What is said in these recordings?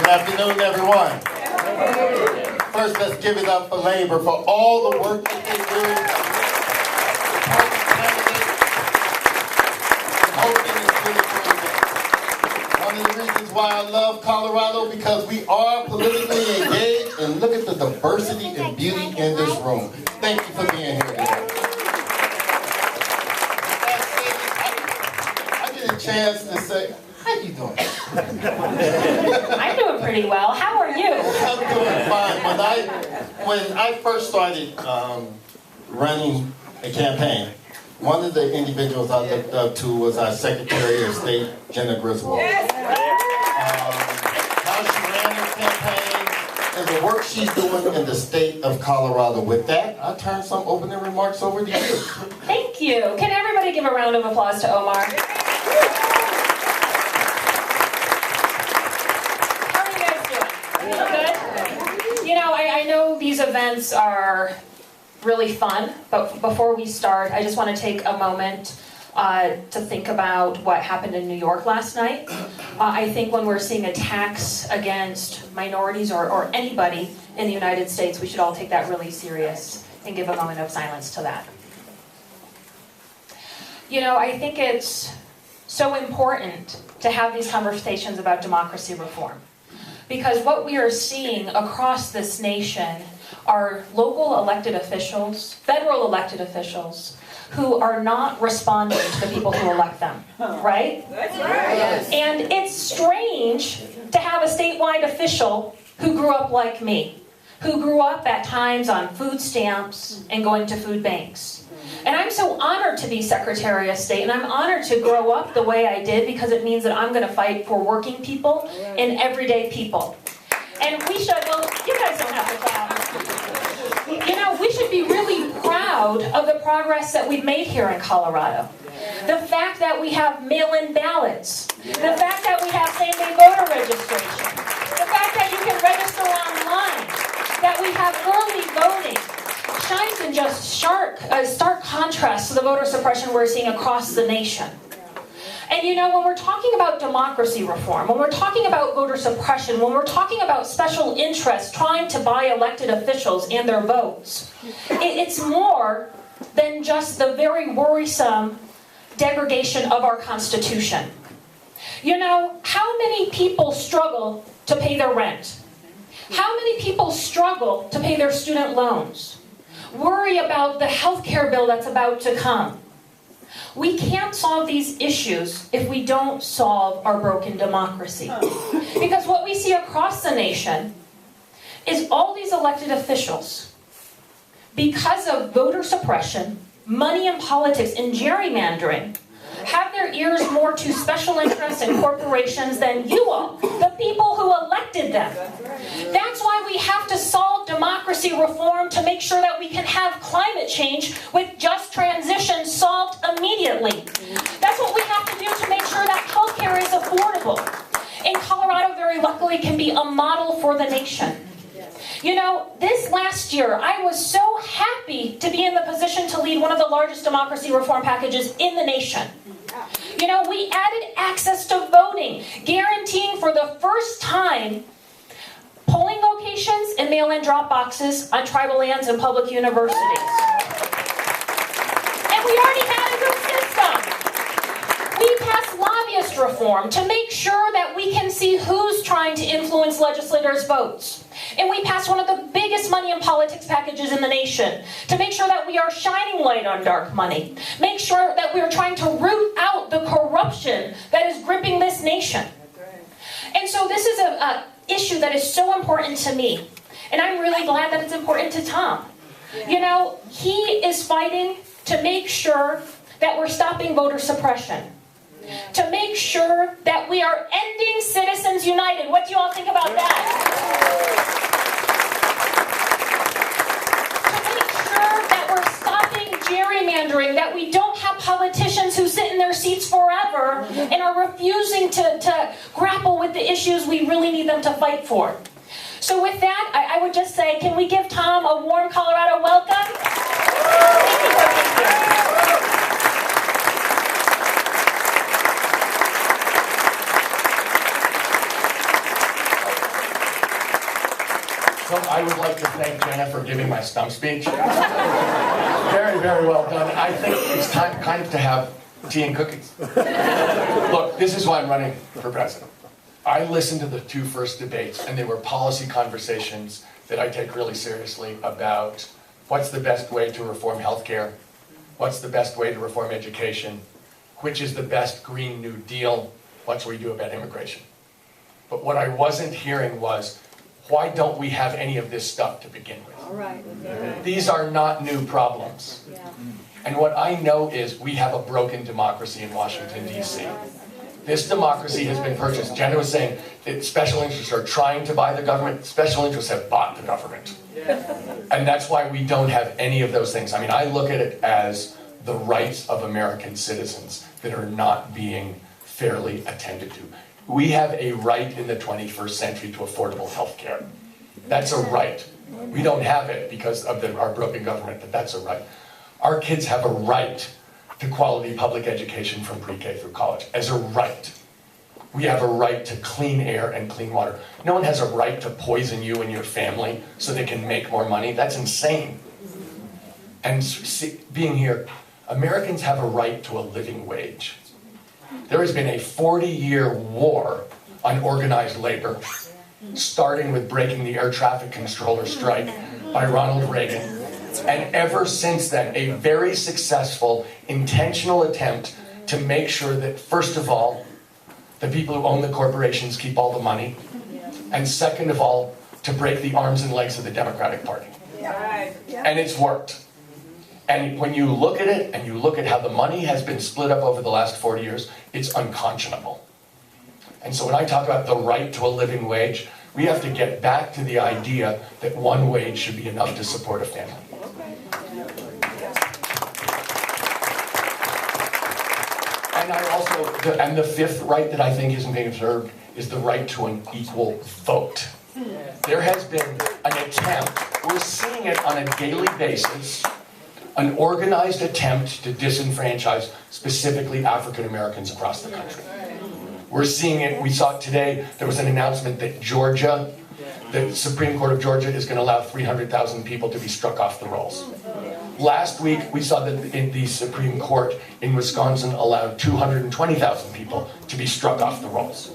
Good afternoon, everyone. First, let's give it up for labor for all the work that they do. One of the reasons why I love Colorado, because we are politically engaged, and look at the diversity and beauty in this room. Thank you for being here today. I get a chance to say, how you doing? I'm doing pretty well. How are you? I'm doing fine. When I first started running a campaign, one of the individuals I looked up to was our Secretary of State, Jena Griswold. How she ran her campaign and the work she's doing in the state of Colorado. With that, I turn some opening remarks over to you. Thank you. Can everybody give a round of applause to Omar? I know these events are really fun, but before we start, I just want to take a moment to think about what happened in New York last night. I think when we're seeing attacks against minorities or anybody in the United States, we should all take that really serious and give a moment of silence to that. I think it's so important to have these conversations about democracy reform. Because what we are seeing across this nation are local elected officials, federal elected officials, who are not responding to the people who elect them, right? That's right. And it's strange to have a statewide official who grew up like me, who grew up at times on food stamps and going to food banks. And I'm so honored to be Secretary of State, and I'm honored to grow up the way I did, because it means that I'm going to fight for working people and everyday people. And we should, well, you guys don't have to clap. We should be really proud of the progress that we've made here in Colorado. The fact that we have mail-in ballots, the fact that we have same-day voter registration, the fact that you can register online, that we have early voting, shines in just stark contrast to the voter suppression we're seeing across the nation. And when we're talking about democracy reform, when we're talking about voter suppression, when we're talking about special interests trying to buy elected officials and their votes, it's more than just the very worrisome degradation of our Constitution. How many people struggle to pay their rent? How many people struggle to pay their student loans? Worry about the health care bill that's about to come. We can't solve these issues if we don't solve our broken democracy. Because what we see across the nation is all these elected officials, because of voter suppression, money in politics, and gerrymandering, have their ears more to special interests and corporations than you all, the people who elected them. That's why we have to solve democracy reform to make sure that we can have climate change with just transition solved immediately. That's what we have to do to make sure that healthcare is affordable. And Colorado, very luckily, can be a model for the nation. This last year, I was so happy to be in the position to lead one of the largest democracy reform packages in the nation. We added access to voting, guaranteeing for the first time polling locations and mail-in drop boxes on tribal lands and public universities. And we already had a good system. We passed lobbyist reform to make sure that we can see who's trying to influence legislators' votes. And we passed one of the biggest money in politics packages in the nation to make sure that we are shining light on dark money. Make sure that we are trying to root out the corruption that is gripping this nation. And so this is an issue that is so important to me. And I'm really glad that it's important to Tom. He is fighting to make sure that we're stopping voter suppression. To make sure that we are ending Citizens United. What do you all think about that? To make sure that we're stopping gerrymandering, that we don't have politicians who sit in their seats forever and are refusing to grapple with the issues we really need them to fight for. So with that, I would just say, can we give Tom a warm Colorado welcome? Thank you for being here. So I would like to thank Jena for giving my stump speech. Very, very well done. I think it's time kind of to have tea and cookies. Look, this is why I'm running for president. I listened to the two first debates, and they were policy conversations that I take really seriously about what's the best way to reform healthcare, what's the best way to reform education, which is the best Green New Deal, what should we do about immigration. But what I wasn't hearing was, why don't we have any of this stuff to begin with? All right. These are not new problems. Yeah. And what I know is we have a broken democracy in Washington, D.C. This democracy has been purchased. Jenna was saying that special interests are trying to buy the government. Special interests have bought the government. And that's why we don't have any of those things. I mean, I look at it as the rights of American citizens that are not being fairly attended to. We have a right in the 21st century to affordable health care. That's a right. We don't have it because of our broken government, but that's a right. Our kids have a right to quality public education from pre-K through college, as a right. We have a right to clean air and clean water. No one has a right to poison you and your family so they can make more money. That's insane. And being here, Americans have a right to a living wage. There has been a 40-year war on organized labor, starting with breaking the air traffic controller strike by Ronald Reagan. And ever since then, a very successful, intentional attempt to make sure that, first of all, the people who own the corporations keep all the money, and second of all, to break the arms and legs of the Democratic Party. And it's worked. And when you look at it, and you look at how the money has been split up over the last 40 years, it's unconscionable. And so when I talk about the right to a living wage, we have to get back to the idea that one wage should be enough to support a family. And I also, and the fifth right that I think isn't being observed is the right to an equal vote. There has been an attempt, we're seeing it on a daily basis, an organized attempt to disenfranchise specifically African Americans across the country. We're seeing it, we saw it today, there was an announcement that Georgia, the Supreme Court of Georgia is going to allow 300,000 people to be struck off the rolls. Last week, we saw that the Supreme Court in Wisconsin allowed 220,000 people to be struck off the rolls.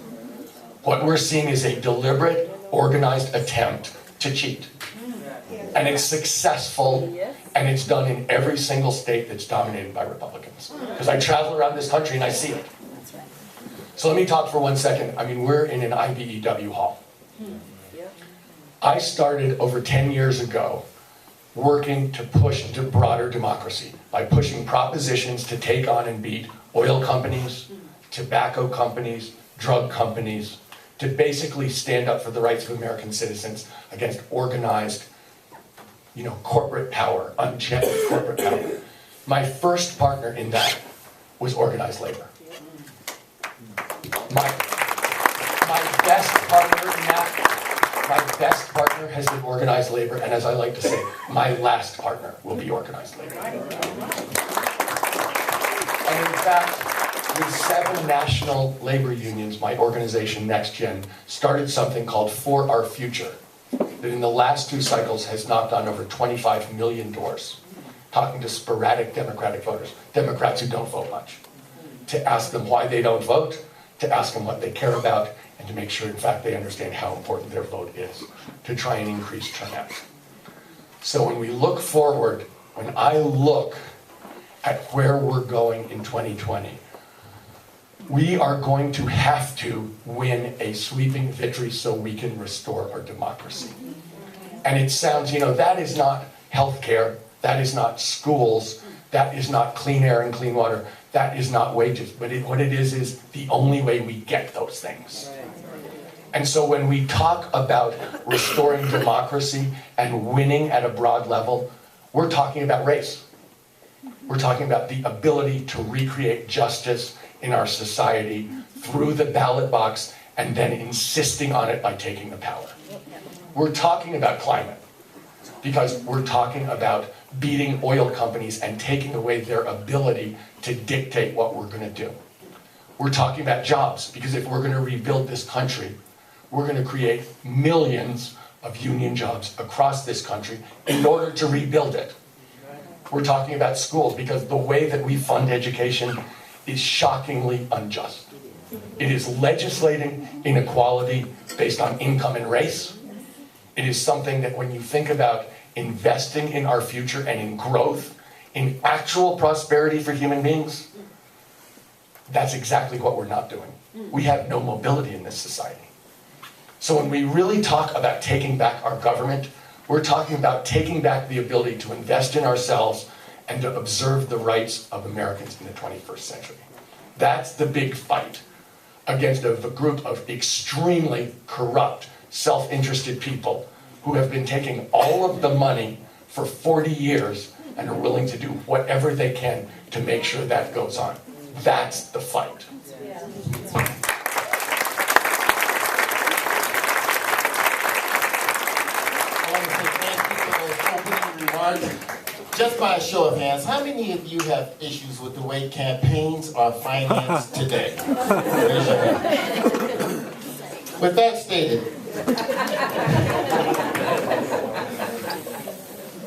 What we're seeing is a deliberate, organized attempt to cheat. And it's successful, and it's done in every single state that's dominated by Republicans. Because I travel around this country and I see it. So let me talk for 1 second. I mean, we're in an IBEW hall. I started over 10 years ago working to push into broader democracy by pushing propositions to take on and beat oil companies, tobacco companies, drug companies, to basically stand up for the rights of American citizens against organized, corporate power, unchecked corporate power. My first partner in that was organized labor. My best partner in that, my best partner has been organized labor, and as I like to say, my last partner will be organized labor. And in fact, with 7 national labor unions, my organization, NextGen, started something called For Our Future, that in the last 2 cycles has knocked on over 25 million doors, talking to sporadic Democratic voters, Democrats who don't vote much, to ask them why they don't vote, to ask them what they care about, and to make sure, in fact, they understand how important their vote is, to try and increase turnout. So when we look forward, when I look at where we're going in 2020, we are going to have to win a sweeping victory so we can restore our democracy. And it sounds, that is not healthcare, that is not schools, that is not clean air and clean water, that is not wages. But what it is the only way we get those things. And so when we talk about restoring democracy and winning at a broad level, we're talking about race. We're talking about the ability to recreate justice in our society through the ballot box and then insisting on it by taking the power. We're talking about climate because we're talking about beating oil companies and taking away their ability to dictate what we're going to do. We're talking about jobs because if we're going to rebuild this country, we're going to create millions of union jobs across this country in order to rebuild it. We're talking about schools because the way that we fund education is shockingly unjust. It is legislating inequality based on income and race. It is something that when you think about investing in our future and in growth, in actual prosperity for human beings, that's exactly what we're not doing. We have no mobility in this society. So when we really talk about taking back our government, we're talking about taking back the ability to invest in ourselves and to observe the rights of Americans in the 21st century. That's the big fight against a group of extremely corrupt, self-interested people who have been taking all of the money for 40 years and are willing to do whatever they can to make sure that goes on. That's the fight. I want to say thank you for those opening remarks. Just by a show of hands, how many of you have issues with the way campaigns are financed today? Raise your hand. With that stated,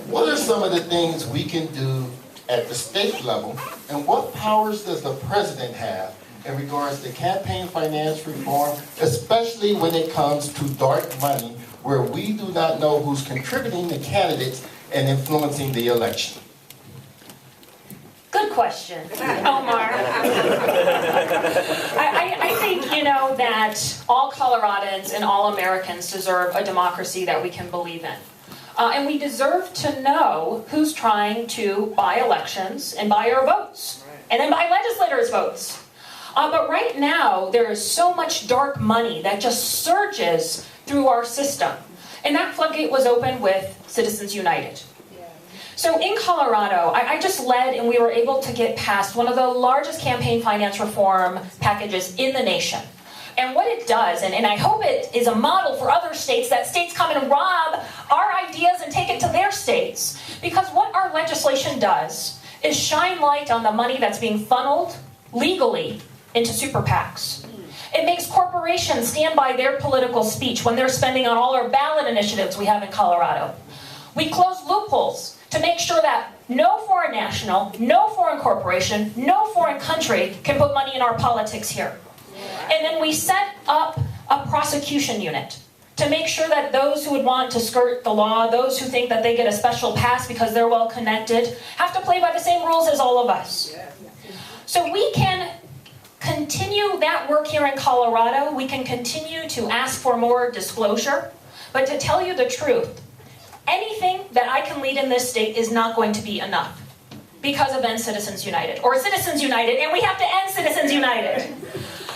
what are some of the things we can do at the state level, and what powers does the president have in regards to campaign finance reform, especially when it comes to dark money, where we do not know who's contributing to candidates and influencing the election? Good question, Omar. I think, that all Coloradans and all Americans deserve a democracy that we can believe in. And we deserve to know who's trying to buy elections and buy our votes, and then buy legislators' votes. But right now, there is so much dark money that just surges through our system. And that floodgate was opened with Citizens United. So in Colorado, I just led and we were able to get past one of the largest campaign finance reform packages in the nation. And what it does, and I hope it is a model for other states, that states come and rob our ideas and take it to their states. Because what our legislation does is shine light on the money that's being funneled legally into super PACs. It makes corporations stand by their political speech when they're spending on all our ballot initiatives we have in Colorado. We close loopholes to make sure that no foreign national, no foreign corporation, no foreign country can put money in our politics here. And then we set up a prosecution unit to make sure that those who would want to skirt the law, those who think that they get a special pass because they're well connected, have to play by the same rules as all of us. So we can continue that work here in Colorado. We can continue to ask for more disclosure. But to tell you the truth, anything that I can lead in this state is not going to be enough because of End Citizens United, or Citizens United, and we have to end Citizens United.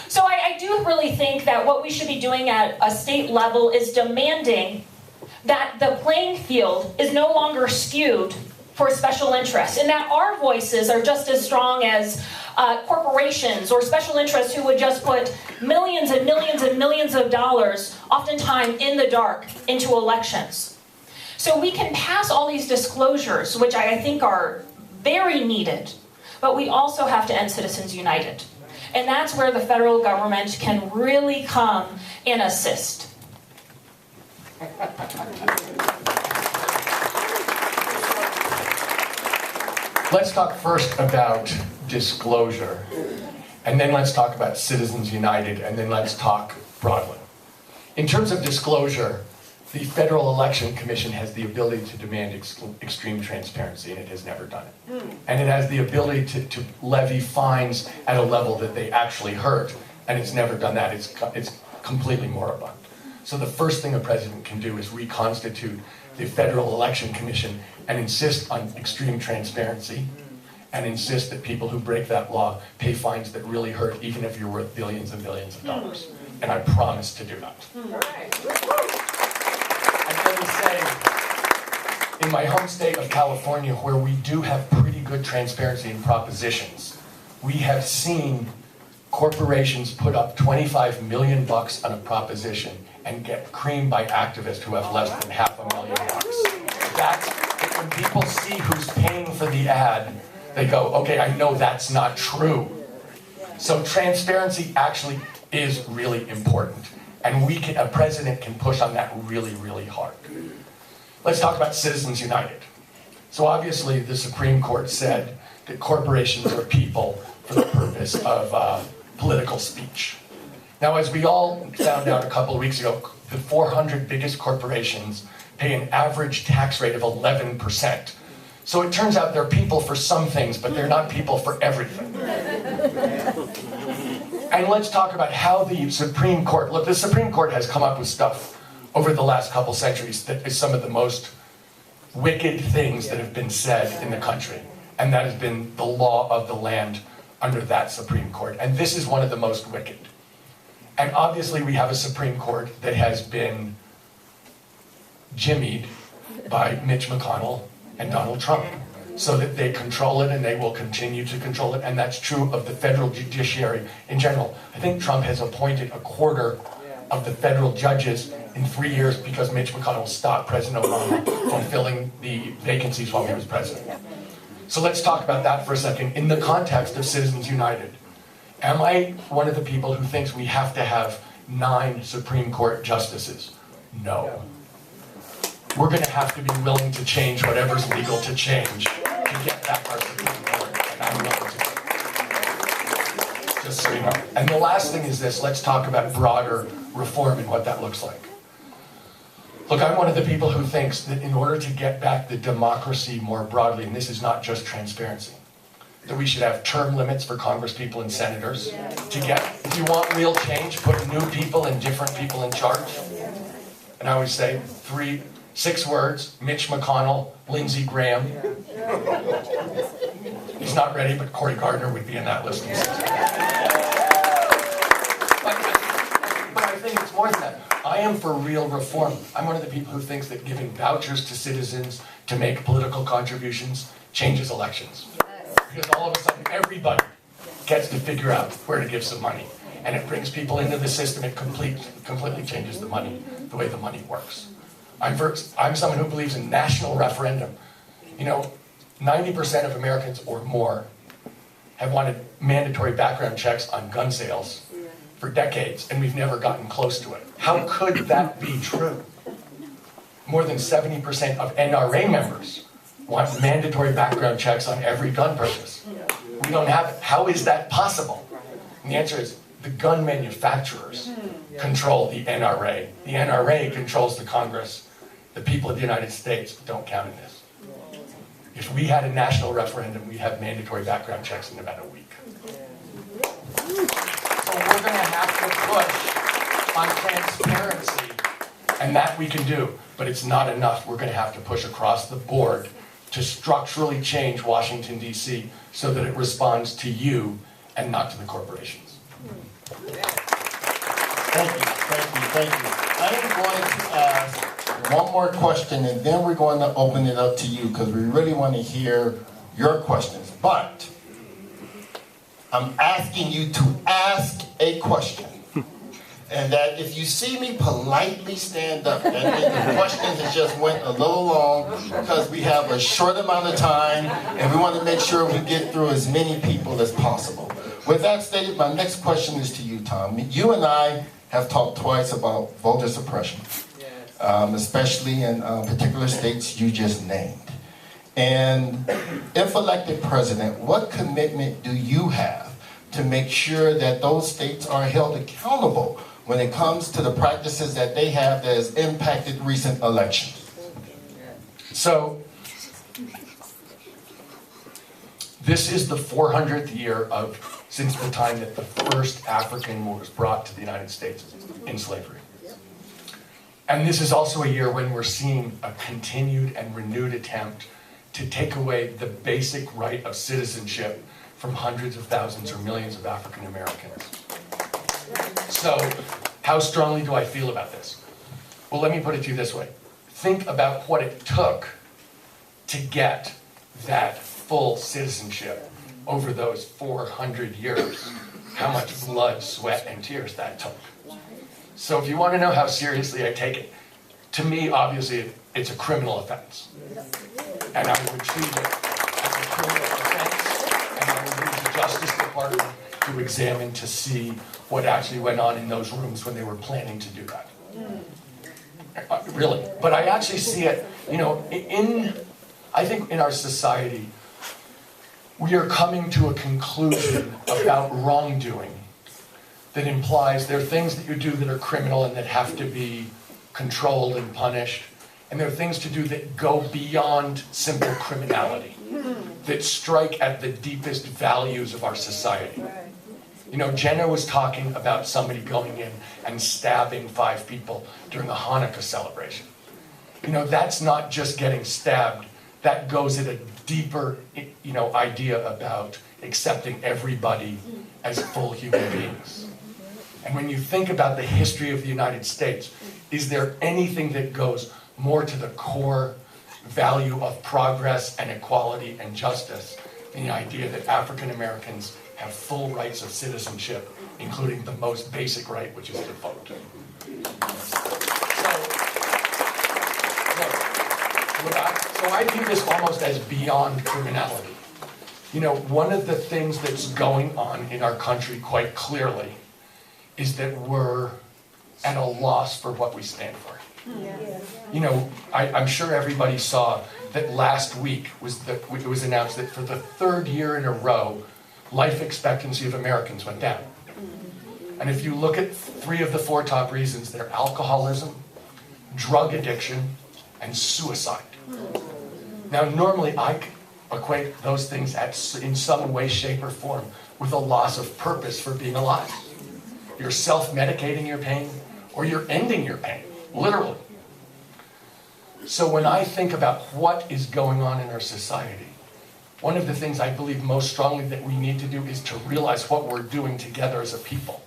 So I do really think that what we should be doing at a state level is demanding that the playing field is no longer skewed for special interests, and that our voices are just as strong as corporations or special interests who would just put millions and millions and millions of dollars, oftentimes in the dark, into elections. So we can pass all these disclosures, which I think are very needed, but we also have to end Citizens United. And that's where the federal government can really come and assist. Let's talk first about disclosure, and then let's talk about Citizens United, and then let's talk broadly. In terms of disclosure, the Federal Election Commission has the ability to demand extreme transparency, and it has never done it. And it has the ability to levy fines at a level that they actually hurt, and it's never done that. It's completely moribund. So the first thing a president can do is reconstitute the Federal Election Commission and insist on extreme transparency, and insist that people who break that law pay fines that really hurt, even if you're worth billions and billions of dollars. And I promise to do that. Let me say, in my home state of California, where we do have pretty good transparency in propositions, we have seen corporations put up $25 million on a proposition and get creamed by activists who have less than $500,000. That's when people see who's paying for the ad, they go, okay, I know that's not true. So transparency actually is really important. And a president can push on that really, really hard. Let's talk about Citizens United. So obviously the Supreme Court said that corporations are people for the purpose of political speech. Now, as we all found out a couple of weeks ago, the 400 biggest corporations pay an average tax rate of 11%. So it turns out they're people for some things, but they're not people for everything. And let's talk about how the Supreme Court, look, the Supreme Court has come up with stuff over the last couple centuries that is some of the most wicked things that have been said in the country. And that has been the law of the land under that Supreme Court. And this is one of the most wicked. And obviously we have a Supreme Court that has been jimmied by Mitch McConnell and Donald Trump, so that they control it and they will continue to control it, and that's true of the federal judiciary in general. I think Trump has appointed a quarter of the federal judges in 3 years because Mitch McConnell stopped President Obama from filling the vacancies while he was president. So let's talk about that for a second in the context of Citizens United. Am I one of the people who thinks we have to have 9 Supreme Court justices? No. We're going to have to be willing to change whatever's legal to change to get that our Supreme Court, and I'm willing to. Just so you know. And the last thing is this, let's talk about broader reform and what that looks like. Look, I'm one of the people who thinks that in order to get back the democracy more broadly, and this is not just transparency, that we should have term limits for congresspeople and senators. If you want real change, put new people and different people in charge. And I always say 6 words: Mitch McConnell, Lindsey Graham. He's not ready, but Cory Gardner would be in that list. But I think it's more than that. I am for real reform. I'm one of the people who thinks that giving vouchers to citizens to make political contributions changes elections. Because all of a sudden everybody gets to figure out where to give some money. And it brings people into the system. It completely changes the way the money works. I'm someone who believes in national referendum. 90% of Americans or more have wanted mandatory background checks on gun sales for decades, and we've never gotten close to it. How could that be true? More than 70% of NRA members want mandatory background checks on every gun purchase. We don't have it. How is that possible? And the answer is the gun manufacturers control the NRA. The NRA controls the Congress. The people of the United States don't count in this. If we had a national referendum, we'd have mandatory background checks in about a week. So we're going to have to push on transparency, and that we can do, but it's not enough. We're going to have to push across the board to structurally change Washington, D.C. so that it responds to you and not to the corporations. Thank you. I am going to ask one more question, and then we're going to open it up to you because we really want to hear your questions. But I'm asking you to ask a question. And that if you see me politely stand up, that means the questions that just went a little long because we have a short amount of time and we want to make sure we get through as many people as possible. With that stated, my next question is to you, Tom. You and I have talked twice about voter suppression, especially in particular states you just named. And if elected president, what commitment do you have to make sure that those states are held accountable when it comes to the practices that they have that has impacted recent elections? So, this is the 400th year since the time that the first African was brought to the United States in slavery. And this is also a year when we're seeing a continued and renewed attempt to take away the basic right of citizenship from hundreds of thousands or millions of African Americans. So, how strongly do I feel about this? Well, let me put it to you this way. Think about what it took to get that full citizenship over those 400 years. How much blood, sweat, and tears that took. So if you want to know how seriously I take it, to me, obviously, it's a criminal offense. And I would treat it as a criminal offense, and I would use the Justice Department to examine to see what actually went on in those rooms when they were planning to do that. Really. But I actually see it, I think in our society, we are coming to a conclusion about wrongdoing that implies there are things that you do that are criminal and that have to be controlled and punished, and there are things to do that go beyond simple criminality, that strike at the deepest values of our society. Jena was talking about somebody going in and stabbing 5 people during a Hanukkah celebration. That's not just getting stabbed. That goes at a deeper, idea about accepting everybody as full human beings. And when you think about the history of the United States, is there anything that goes more to the core value of progress and equality and justice than the idea that African Americans have full rights of citizenship, including the most basic right, which is to vote? So I view this almost as beyond criminality. One of the things that's going on in our country quite clearly is that we're at a loss for what we stand for. I'm sure everybody saw that last week it was announced that for the 3rd year in a row, life expectancy of Americans went down. And if you look at 3 of the 4 top reasons, they're alcoholism, drug addiction, and suicide. Now, normally I equate those things in some way, shape, or form with a loss of purpose for being alive. You're self-medicating your pain, or you're ending your pain, literally. So when I think about what is going on in our society, one of the things I believe most strongly that we need to do is to realize what we're doing together as a people,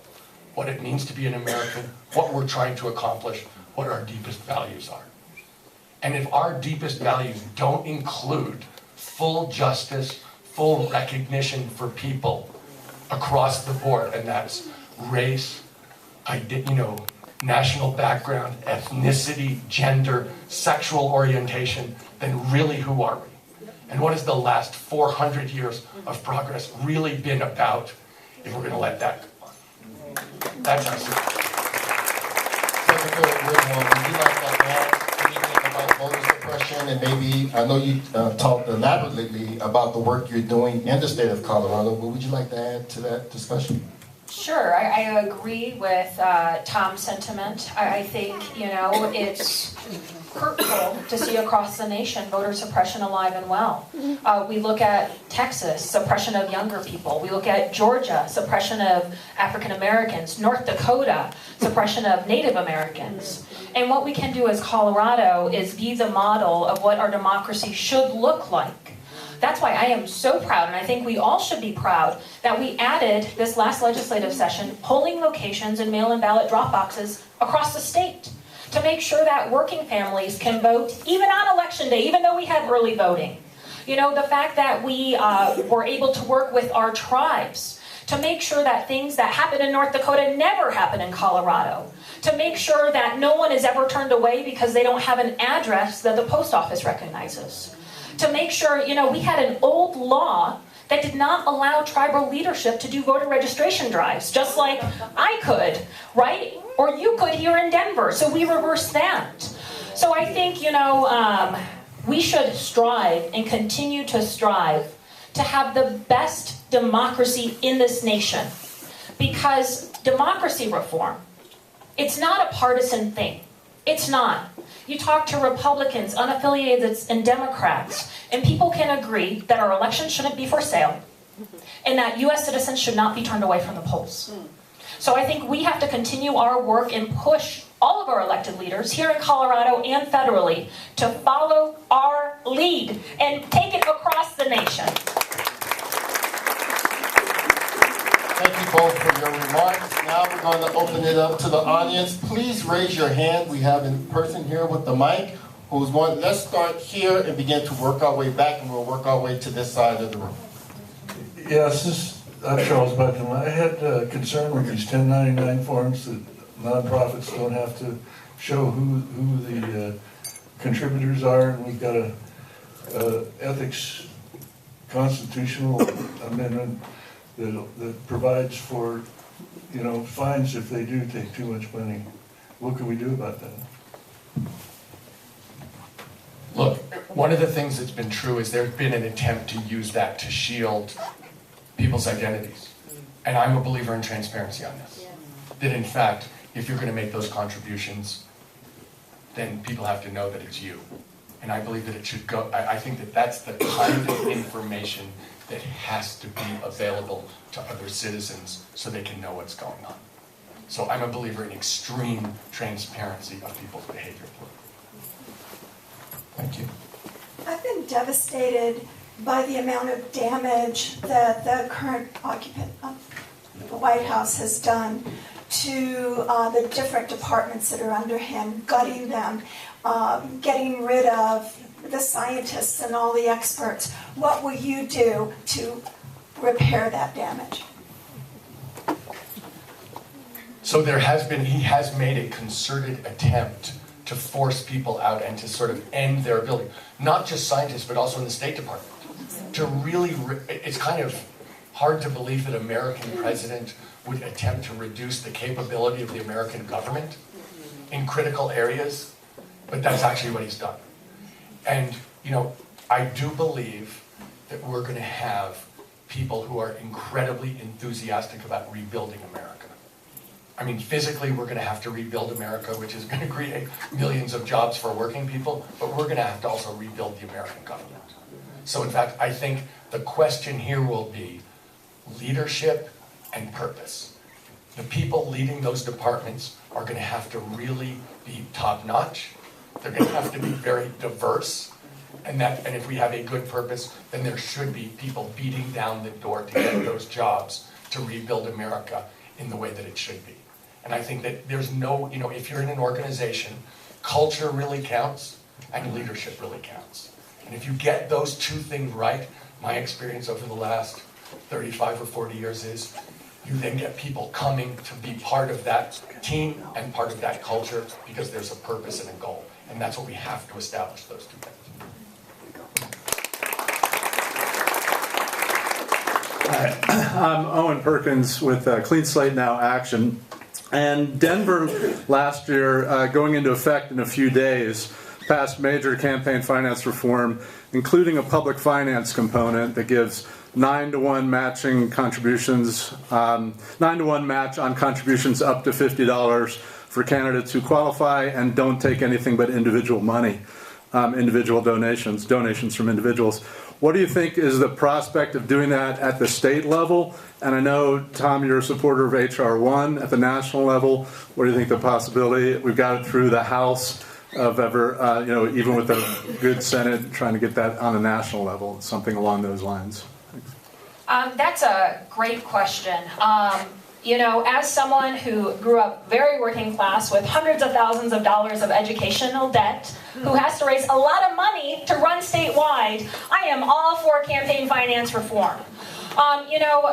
what it means to be an American, what we're trying to accomplish, what our deepest values are. And if our deepest values don't include full justice, full recognition for people across the board, and that's race, national background, ethnicity, gender, sexual orientation, then really who are we? And what has the last 400 years of progress really been about if we're going to let that go on? That's our situation. Senator Griswold, would you like to add anything about voter suppression? And maybe, I know you talked elaborately about the work you're doing in the state of Colorado, but would you like to add to that discussion? Sure, I agree with Tom's sentiment. I think, it's hurtful to see across the nation voter suppression alive and well. We look at Texas, suppression of younger people. We look at Georgia, suppression of African Americans. North Dakota, suppression of Native Americans. And what we can do as Colorado is be the model of what our democracy should look like. That's why I am so proud, and I think we all should be proud, that we added this last legislative session polling locations and mail-in ballot drop boxes across the state to make sure that working families can vote even on election day, even though we have early voting. The fact that we were able to work with our tribes to make sure that things that happen in North Dakota never happen in Colorado, to make sure that no one is ever turned away because they don't have an address that the post office recognizes. To make sure, we had an old law that did not allow tribal leadership to do voter registration drives, just like I could, right? Or you could here in Denver, so we reversed that. So I think, we should strive and continue to strive to have the best democracy in this nation. Because democracy reform, it's not a partisan thing. It's not. You talk to Republicans, unaffiliated, and Democrats, and people can agree that our elections shouldn't be for sale, and that U.S. citizens should not be turned away from the polls. So I think we have to continue our work and push all of our elected leaders here in Colorado and federally to follow our lead and take it across the nation. Thank you both for your remarks. Now we're going to open it up to the audience. Please raise your hand. We have a person here with the mic who's one. Let's start here and begin to work our way back, and we'll work our way to this side of the room. Yes, I'm Charles Buckham. I had concern with these 1099 forms that nonprofits don't have to show who the contributors are, and we've got a ethics constitutional amendment that provides for, fines if they do take too much money. What can we do about that? Look, one of the things that's been true is there's been an attempt to use that to shield people's identities. And I'm a believer in transparency on this. That in fact, if you're going to make those contributions, then people have to know that it's you. And I believe that it should go, I think that that's the kind of information that has to be available to other citizens so they can know what's going on. So I'm a believer in extreme transparency of people's behavior. Thank you. I've been devastated by the amount of damage that the current occupant of the White House has done to the different departments that are under him, gutting them, getting rid of the scientists and all the experts. What will you do to repair that damage? So he has made a concerted attempt to force people out and to sort of end their ability, not just scientists, but also in the State Department. To really, it's kind of hard to believe that an American president would attempt to reduce the capability of the American government in critical areas, but that's actually what he's done. And, I do believe that we're going to have people who are incredibly enthusiastic about rebuilding America. I mean, physically, we're going to have to rebuild America, which is going to create millions of jobs for working people, but we're going to have to also rebuild the American government. So, in fact, I think the question here will be leadership and purpose. The people leading those departments are going to have to really be top-notch. They're going to have to be very diverse. And if we have a good purpose, then there should be people beating down the door to get those jobs to rebuild America in the way that it should be. And I think that there's no, if you're in an organization, culture really counts and leadership really counts. And if you get those two things right, my experience over the last 35 or 40 years is you then get people coming to be part of that team and part of that culture because there's a purpose and a goal. And that's what we have to establish, those two things. Hi, I'm Owen Perkins with Clean Slate Now Action. And Denver last year, going into effect in a few days, passed major campaign finance reform, including a public finance component that gives 9-to-1 matching contributions, 9-to-1 match on contributions up to $50 for candidates who qualify and don't take anything but individual money, individual donations from individuals. What do you think is the prospect of doing that at the state level? And I know, Tom, you're a supporter of H.R. 1 at the national level. What do you think the possibility? We've got it through the House of ever, even with a good Senate, trying to get that on a national level, something along those lines. That's a great question. As someone who grew up very working class with hundreds of thousands of dollars of educational debt, who has to raise a lot of money to run statewide, I am all for campaign finance reform.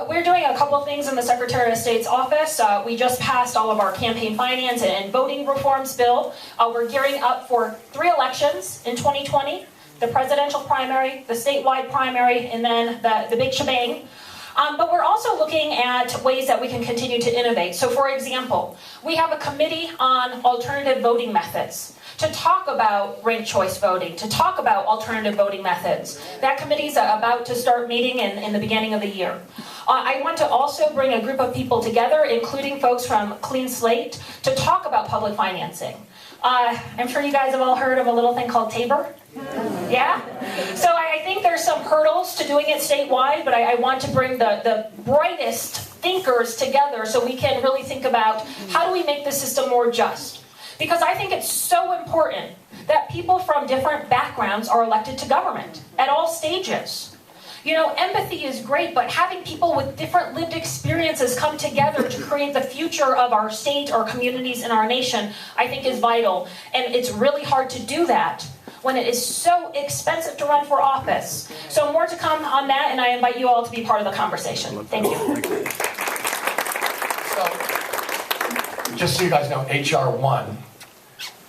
We're doing a couple of things in the Secretary of State's office. We just passed all of our campaign finance and voting reforms bill. We're gearing up for 3 elections in 2020, the presidential primary, the statewide primary, and then the big shebang. But we're also looking at ways that we can continue to innovate. So for example, we have a committee on alternative voting methods to talk about ranked choice voting, to talk about alternative voting methods. That committee's about to start meeting in the beginning of the year. I want to also bring a group of people together, including folks from Clean Slate, to talk about public financing. I'm sure you guys have all heard of a little thing called TABOR. Yeah? So I think there's some hurdles to doing it statewide, but I want to bring the brightest thinkers together so we can really think about how do we make the system more just. Because I think it's so important that people from different backgrounds are elected to government at all stages. Empathy is great, but having people with different lived experiences come together to create the future of our state, our communities, and our nation, I think is vital. And it's really hard to do that when it is so expensive to run for office. So more to come on that, and I invite you all to be part of the conversation. Thank you. Just so you guys know, H.R. 1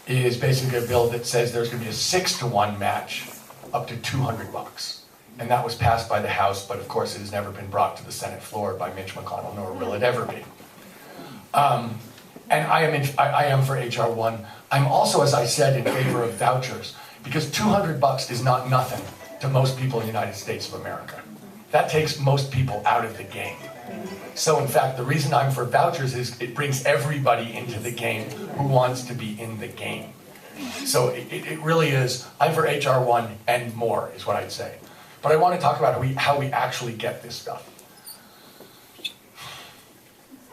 is basically a bill that says there's going to be a 6-to-1 match up to $200. and that was passed by the House, but of course it has never been brought to the Senate floor by Mitch McConnell, nor will it ever be. And I am for HR 1. I'm also, as I said, in favor of vouchers, because $200 is not nothing to most people in the United States of America. That takes most people out of the game. So in fact, the reason I'm for vouchers is it brings everybody into the game who wants to be in the game. So it really is, I'm for HR 1 and more is what I'd say. But I want to talk about how we actually get this stuff.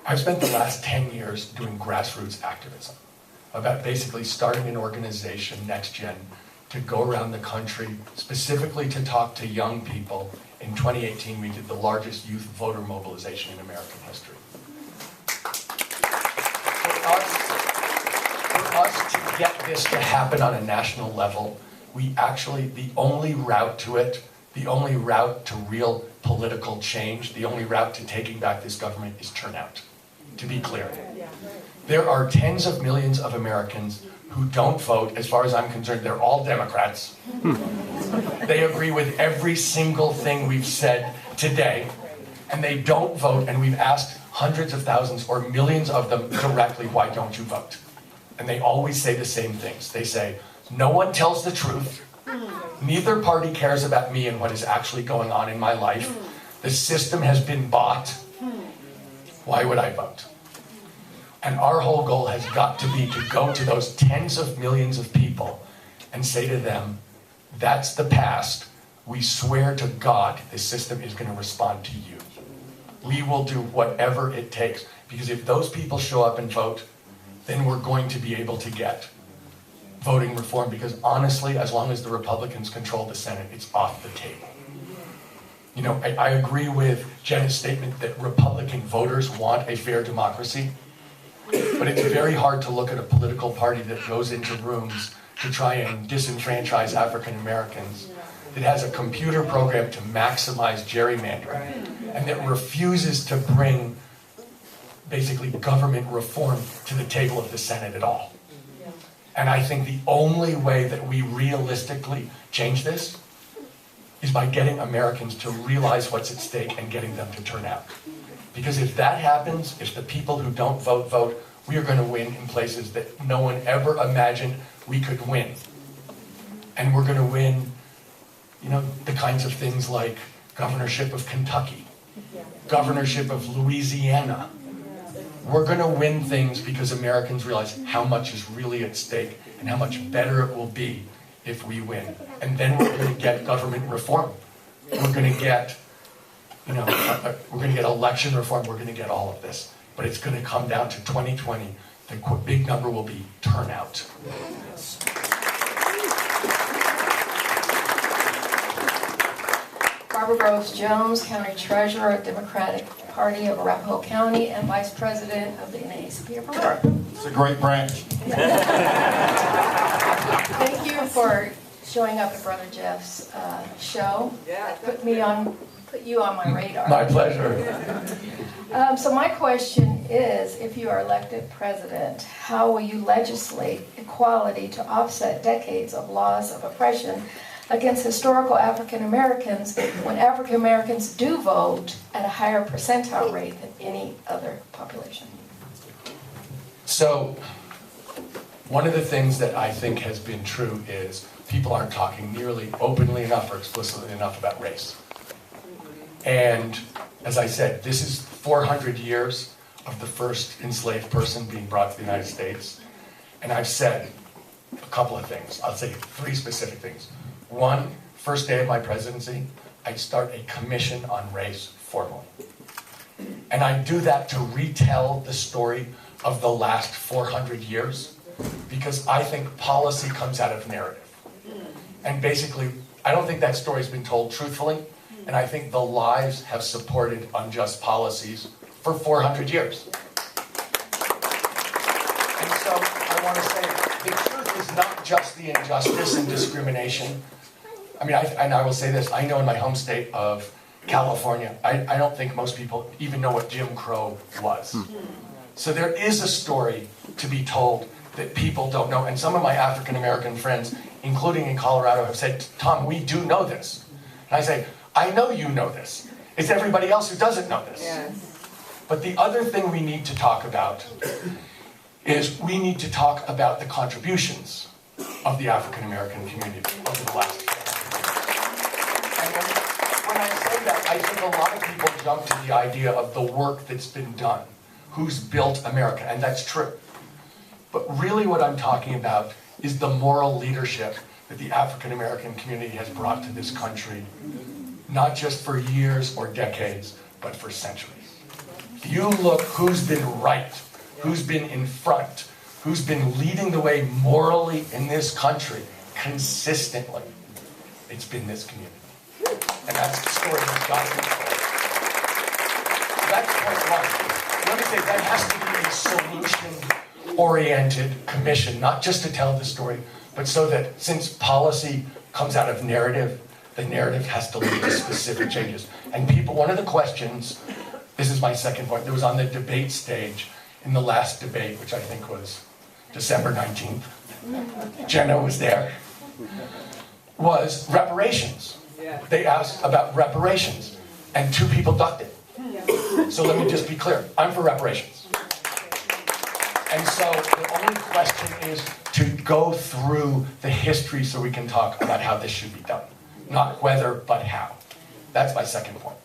I've spent the last 10 years doing grassroots activism, about basically starting an organization, NextGen, to go around the country, specifically to talk to young people. In 2018, we did the largest youth voter mobilization in American history. For us to get this to happen on a national level, we actually, the only route to it, the only route to real political change, the only route to taking back this government is turnout. To be clear, there are tens of millions of Americans who don't vote. As far as I'm concerned, they're all Democrats. They agree with every single thing we've said today, and they don't vote, and we've asked hundreds of thousands or millions of them directly, why don't you vote? And they always say the same things. They say, no one tells the truth. Neither party cares about me and what is actually going on in my life. The system has been bought. Why would I vote? And our whole goal has got to be to go to those tens of millions of people and say to them, that's the past. We swear to God this system is going to respond to you. We will do whatever it takes. Because if those people show up and vote, then we're going to be able to get voting reform. Because honestly, as long as the Republicans control the Senate, it's off the table. You know, I agree with Jena's statement that Republican voters want a fair democracy. But it's very hard to look at a political party that goes into rooms to try and disenfranchise African Americans, that has a computer program to maximize gerrymandering, and that refuses to bring basically government reform to the table of the Senate at all. And I think the only way that we realistically change this is by getting Americans to realize what's at stake and getting them to turn out. Because if that happens, if the people who don't vote, vote, we are going to win in places that no one ever imagined we could win. And we're going to win, you know, the kinds of things like governorship of Kentucky, governorship of Louisiana. We're going to win things because Americans realize how much is really at stake and how much better it will be if we win. And then we're going to get government reform. We're going to get, you know, we're going to get election reform. We're going to get all of this. But it's going to come down to 2020. The big number will be turnout. Barbara Groves Jones, County Treasurer, Democratic Party of Arapahoe County, and Vice President of the NAACP of Aurora. It's a great branch. Thank you for showing up at Brother Jeff's show. Put you on my radar. My pleasure. So my question is, if you are elected president, how will you legislate equality to offset decades of laws of oppression against historical African Americans when African Americans do vote at a higher percentile rate than any other population? So, one of the things that I think has been true is people aren't talking nearly openly enough or explicitly enough about race. And as I said, this is 400 years of the first enslaved person being brought to the United States. And I've said a couple of things. I'll say 3 specific things. One, first day of my presidency, I'd start a commission on race formally. And I do that to retell the story of the last 400 years, because I think policy comes out of narrative. And basically, I don't think that story's been told truthfully, and I think the lies have supported unjust policies for 400 years. And so I want to say, the truth is not just the injustice and discrimination. I mean, and I will say this, I know in my home state of California, I don't think most people even know what Jim Crow was. So there is a story to be told that people don't know. And some of my African American friends, including in Colorado, have said, Tom, we do know this. And I say, I know you know this. It's everybody else who doesn't know this. But the other thing we need to talk about is we need to talk about the contributions of the African American community over the last year. And when I say that, I think a lot of people jump to the idea of the work that's been done, who's built America, and that's true. But really what I'm talking about is the moral leadership that the African American community has brought to this country, not just for years or decades, but for centuries. You look who's been right, who's been in front, who's been leading the way morally in this country consistently. It's been this community. And that's the story that's got to be told. So that's point one. Let me say, that has to be a solution-oriented commission, not just to tell the story, but so that since policy comes out of narrative, the narrative has to lead to specific changes. And people, one of the questions, this is my second point, that was on the debate stage in the last debate, which I think was December 19th. Jena was there, was reparations. They asked about reparations, and two people ducked it. So let me just be clear, I'm for reparations. And so the only question is to go through the history so we can talk about how this should be done. Not whether, but how. That's my second point.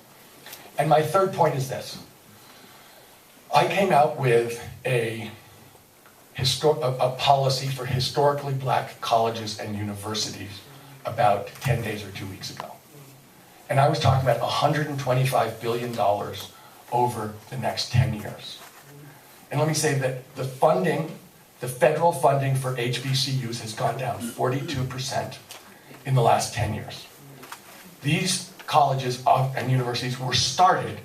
And my third point is this. I came out with a policy for historically black colleges and universities about 10 days or 2 weeks ago. And I was talking about $125 billion over the next 10 years. And let me say that the funding, the federal funding for HBCUs has gone down 42% in the last 10 years. These colleges and universities were started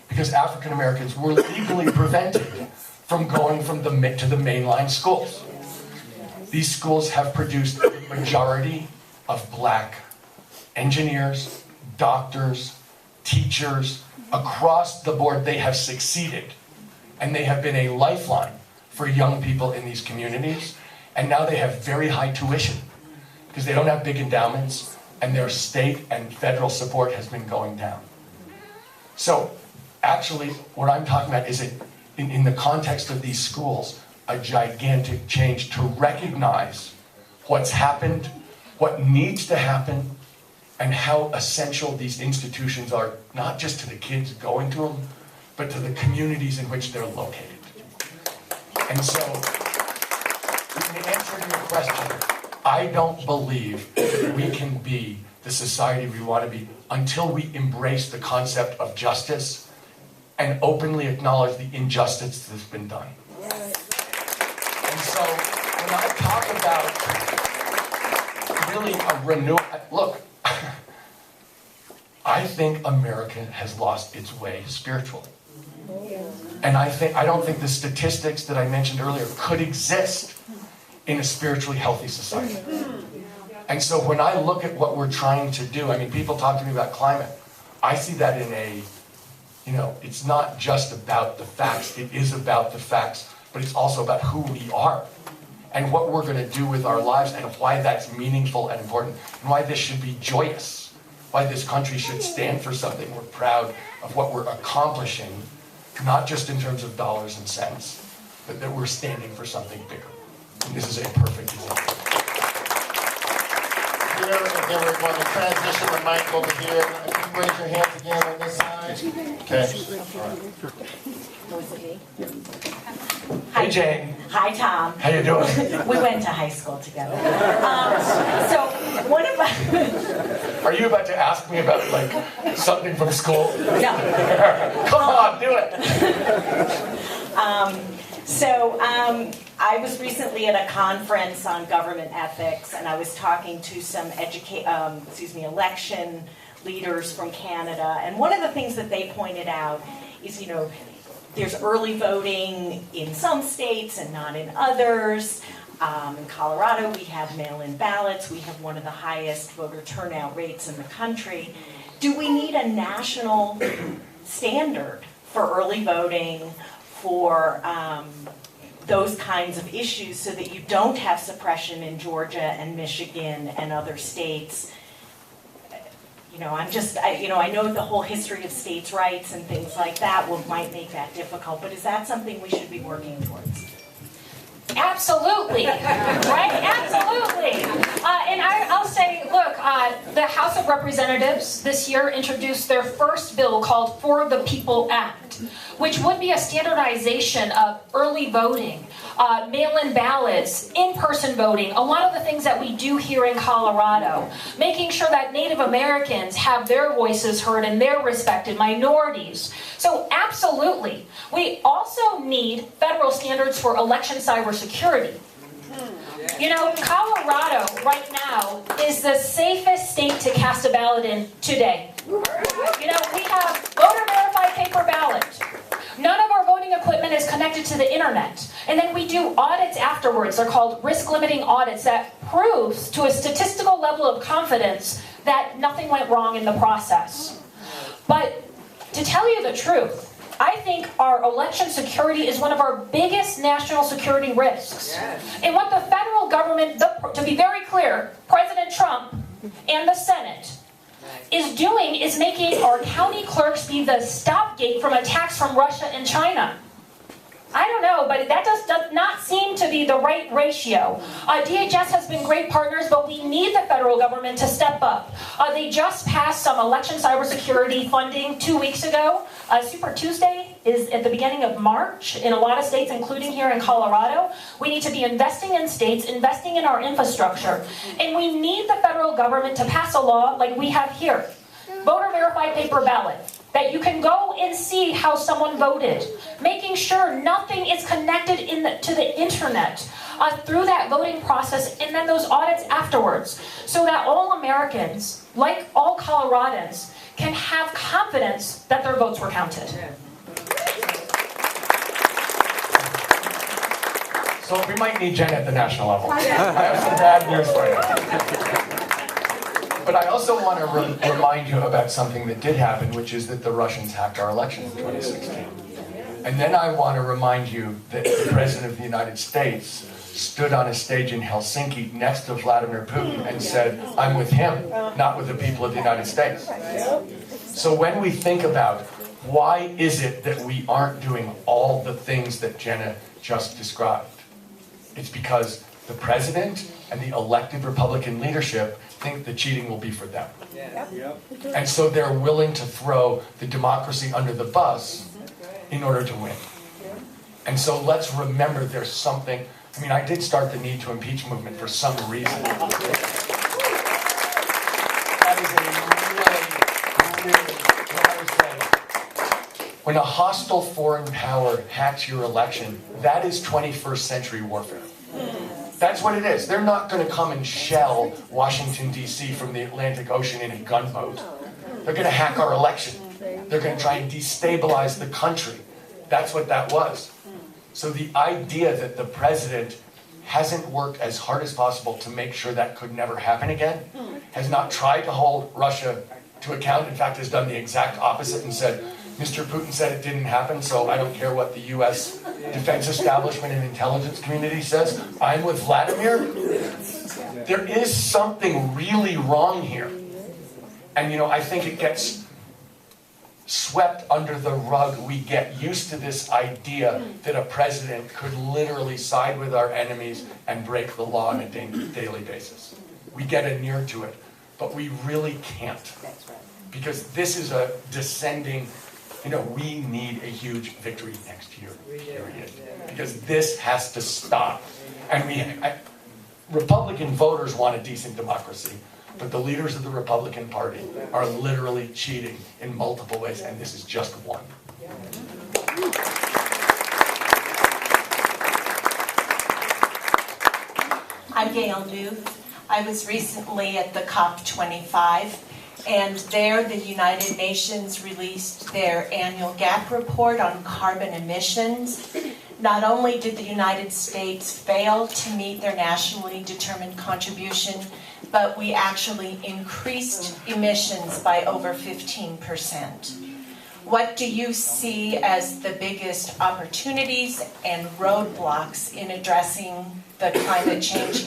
because African Americans were legally prevented from going to the mainline schools. These schools have produced a majority of black engineers, doctors, teachers, across the board. They have succeeded, and they have been a lifeline for young people in these communities. And now they have very high tuition because they don't have big endowments, and their state and federal support has been going down. So actually, what I'm talking about is, in the context of these schools, a gigantic change to recognize what's happened, what needs to happen, and how essential these institutions are, not just to the kids going to them, but to the communities in which they're located. And so, in answer to your question, I don't believe that we can be the society we want to be until we embrace the concept of justice and openly acknowledge the injustice that's been done. And so, when I talk about really a renewal, look, I think America has lost its way spiritually. And I don't think the statistics that I mentioned earlier could exist in a spiritually healthy society. And so when I look at what we're trying to do, I mean, people talk to me about climate. I see that in it's not just about the facts, it is about the facts, but it's also about who we are and what we're going to do with our lives and why that's meaningful and important and why this should be joyous, why this country should stand for something. We're proud of what we're accomplishing, not just in terms of dollars and cents, but that we're standing for something bigger. And this is a perfect example. Here, and then we're going to transition the mic over here. If you raise your hands again on this side. Okay. Hey, Jane. Hi, Tom. How you doing? We went to high school together. So, what about... Are you about to ask me about, something from school? No. Come on, do it. I was recently at a conference on government ethics, and I was talking to some election leaders from Canada. And one of the things that they pointed out is, there's early voting in some states and not in others. In Colorado, we have mail-in ballots. We have one of the highest voter turnout rates in the country. Do we need a national standard for early voting, for those kinds of issues, so that you don't have suppression in Georgia and Michigan and other states? I know the whole history of states' rights and things like that might make that difficult, but is that something we should be working towards? Absolutely, right? Absolutely. And I'll say, look, the House of Representatives this year introduced their first bill called For the People Act, which would be a standardization of early voting, mail-in ballots, in-person voting, a lot of the things that we do here in Colorado, making sure that Native Americans have their voices heard and their respected, minorities. So absolutely. We also need federal standards for election cybersecurity. Colorado right now is the safest state to cast a ballot in today. We have voter verified paper ballot. None of our voting equipment is connected to the internet. And then we do audits afterwards. They're called risk limiting audits that proves to a statistical level of confidence that nothing went wrong in the process. But to tell you the truth, I think our election security is one of our biggest national security risks. And what the federal government, to be very clear, President Trump and the Senate is doing is making our county clerks be the stopgate from attacks from Russia and China. I don't know, but that does not seem to be the right ratio. DHS has been great partners, but we need the federal government to step up. They just passed some election cybersecurity funding 2 weeks ago. Super Tuesday is at the beginning of March in a lot of states, including here in Colorado. We need to be investing in states, investing in our infrastructure. And we need the federal government to pass a law like we have here. Voter verified paper ballot. That you can go and see how someone voted, making sure nothing is connected to the internet through that voting process, and then those audits afterwards, so that all Americans, like all Coloradans, can have confidence that their votes were counted. So we might need Jena at the national level. I have some bad news for you. But I also want to remind you about something that did happen, which is that the Russians hacked our election in 2016. And then I want to remind you that the President of the United States stood on a stage in Helsinki next to Vladimir Putin and said, I'm with him, not with the people of the United States. So when we think about why is it that we aren't doing all the things that Jena just described, it's because the President and the elected Republican leadership think the cheating will be for them. And so they're willing to throw the democracy under the bus in order to win. And so let's remember there's something, I did start the need to impeach movement for some reason. That is a really, what I would say, when a hostile foreign power hacks your election, that is 21st century warfare. That's what it is. They're not going to come and shell Washington, D.C. from the Atlantic Ocean in a gunboat. They're going to hack our election. They're going to try and destabilize the country. That's what that was. So the idea that the president hasn't worked as hard as possible to make sure that could never happen again, has not tried to hold Russia to account, in fact has done the exact opposite and said, Mr. Putin said it didn't happen, so I don't care what the U.S. defense establishment and intelligence community says. I'm with Vladimir. There is something really wrong here. And, I think it gets swept under the rug. We get used to this idea that a president could literally side with our enemies and break the law on a daily basis. We get inured to it, but we really can't. Because this is a descending... we need a huge victory next year, period. Because this has to stop. And Republican voters want a decent democracy, but the leaders of the Republican Party are literally cheating in multiple ways, and this is just one. I'm Gail Newth. I was recently at the COP25. And there, the United Nations released their annual gap report on carbon emissions. Not only did the United States fail to meet their nationally determined contribution, but we actually increased emissions by over 15%. What do you see as the biggest opportunities and roadblocks in addressing the climate change